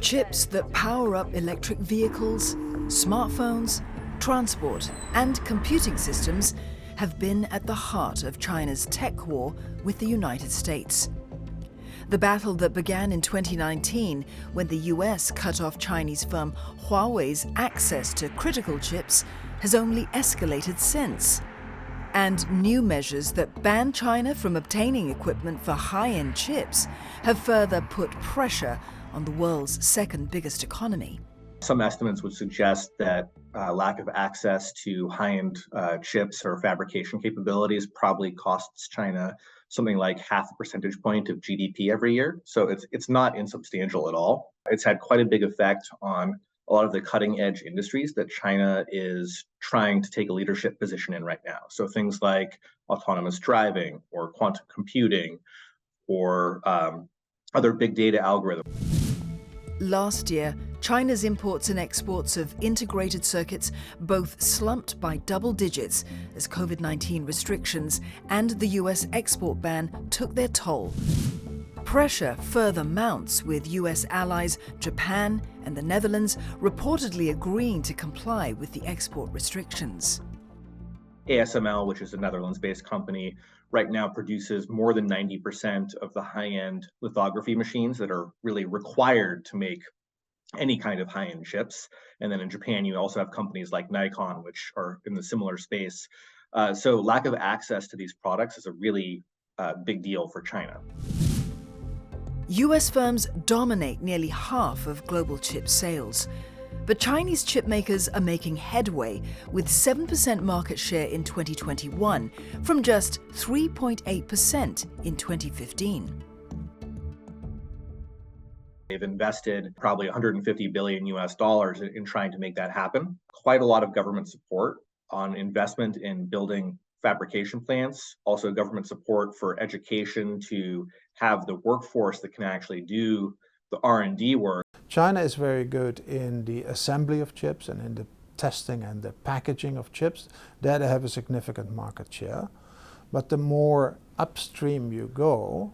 Chips that power up electric vehicles, smartphones, transport, and computing systems have been at the heart of China's tech war with the United States. The battle that began in 2019 when the US cut off Chinese firm Huawei's access to critical chips has only escalated since. And new measures that ban China from obtaining equipment for high-end chips have further put pressure on the world's second biggest economy. Some estimates would suggest that lack of access to high-end chips or fabrication capabilities probably costs China something like half a percentage point of GDP every year. So it's not insubstantial at all. It's had quite a big effect on a lot of the cutting edge industries that China is trying to take a leadership position in right now. So things like autonomous driving or quantum computing or other big data algorithms. Last year, China's imports and exports of integrated circuits both slumped by double digits as COVID-19 restrictions and the US export ban took their toll. Pressure further mounts with US allies Japan and the Netherlands reportedly agreeing to comply with the export restrictions. ASML, which is a Netherlands-based company, right now produces more than 90% of the high-end lithography machines that are really required to make any kind of high-end chips. And then in Japan, you also have companies like Nikon, which are in the similar space. So lack of access to these products is a really big deal for China. US firms dominate nearly half of global chip sales. But Chinese chip makers are making headway with 7% market share in 2021 from just 3.8% in 2015. They've invested probably 150 billion US dollars in trying to make that happen. Quite a lot of government support on investment in building fabrication plants, also government support for education to have the workforce that can actually do the R&D work. China is very good in the assembly of chips and in the testing and the packaging of chips. There they have a significant market share. But the more upstream you go,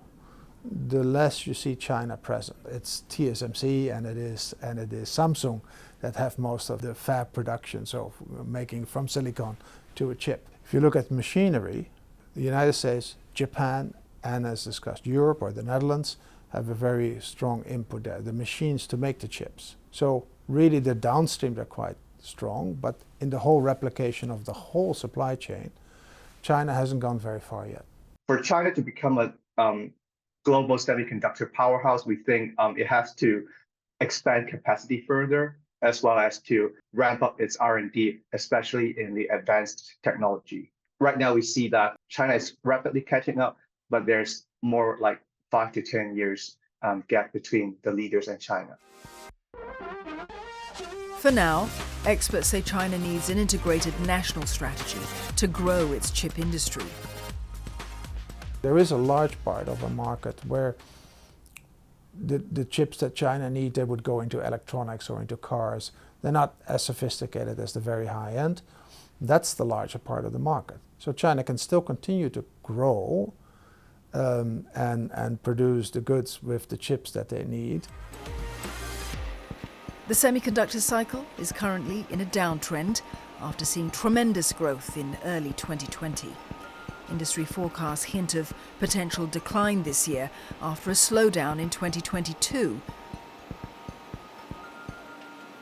the less you see China present. It's TSMC and it is Samsung that have most of the fab production, so making from silicon to a chip. If you look at machinery, the United States, Japan, and as discussed, Europe or the Netherlands have a very strong input there, the machines to make the chips. So really the downstream are quite strong, but in the whole replication of the whole supply chain, China hasn't gone very far yet. For China to become a global semiconductor powerhouse, we think it has to expand capacity further, as well as to ramp up its R&D, especially in the advanced technology. Right now, we see that China is rapidly catching up, but there's more like 5 to 10 years gap between the leaders and China. For now, experts say China needs an integrated national strategy to grow its chip industry. There is a large part of a market where the chips that China need, they would go into electronics or into cars. They're not as sophisticated as the very high end. That's the larger part of the market. So China can still continue to grow and produce the goods with the chips that they need. The semiconductor cycle is currently in a downtrend after seeing tremendous growth in early 2020. Industry forecasts hint of potential decline this year after a slowdown in 2022.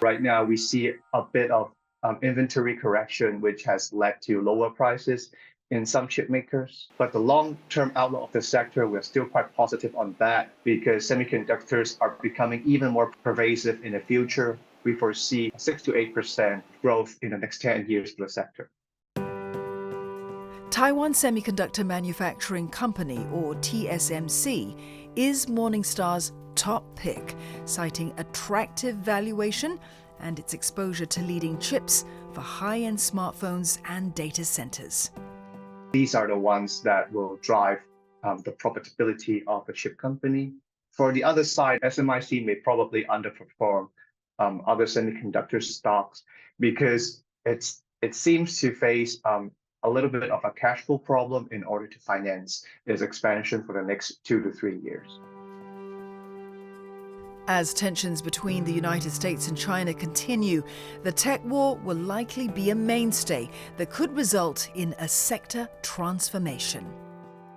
Right now, we see a bit of inventory correction, which has led to lower prices in some chip makers. But the long-term outlook of the sector, we're still quite positive on that because semiconductors are becoming even more pervasive in the future. We foresee 6 to 8% growth in the next 10 years for the sector. Taiwan Semiconductor Manufacturing Company, or TSMC, is Morningstar's top pick, citing attractive valuation and its exposure to leading chips for high-end smartphones and data centers. These are the ones that will drive the profitability of a chip company. For the other side, SMIC may probably underperform other semiconductor stocks because it seems to face a little bit of a cash flow problem in order to finance its expansion for the next 2 to 3 years. As tensions between the United States and China continue, the tech war will likely be a mainstay that could result in a sector transformation.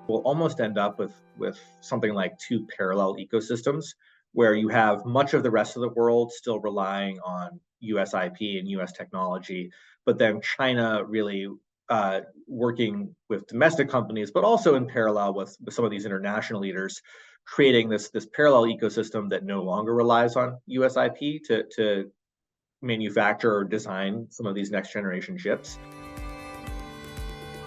We'll almost end up with something like two parallel ecosystems where you have much of the rest of the world still relying on US IP and US technology, but then China really working with domestic companies, but also in parallel with some of these international leaders, creating this parallel ecosystem that no longer relies on US IP to manufacture or design some of these next generation chips.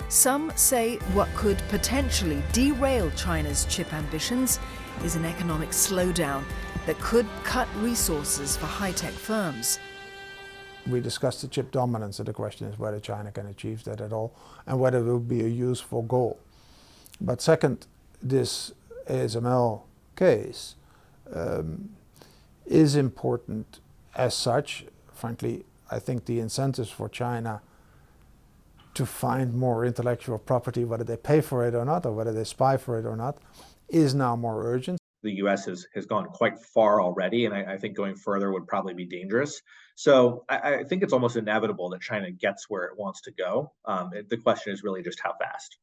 Some say what could potentially derail China's chip ambitions is an economic slowdown that could cut resources for high-tech firms. We discussed the chip dominance, and the question is whether China can achieve that at all and whether it will be a useful goal. But second, this ASML case is important as such. Frankly, I think the incentives for China to find more intellectual property, whether they pay for it or not, or whether they spy for it or not, is now more urgent. The US has gone quite far already, and I think going further would probably be dangerous. So I think it's almost inevitable that China gets where it wants to go. The question is really just how fast.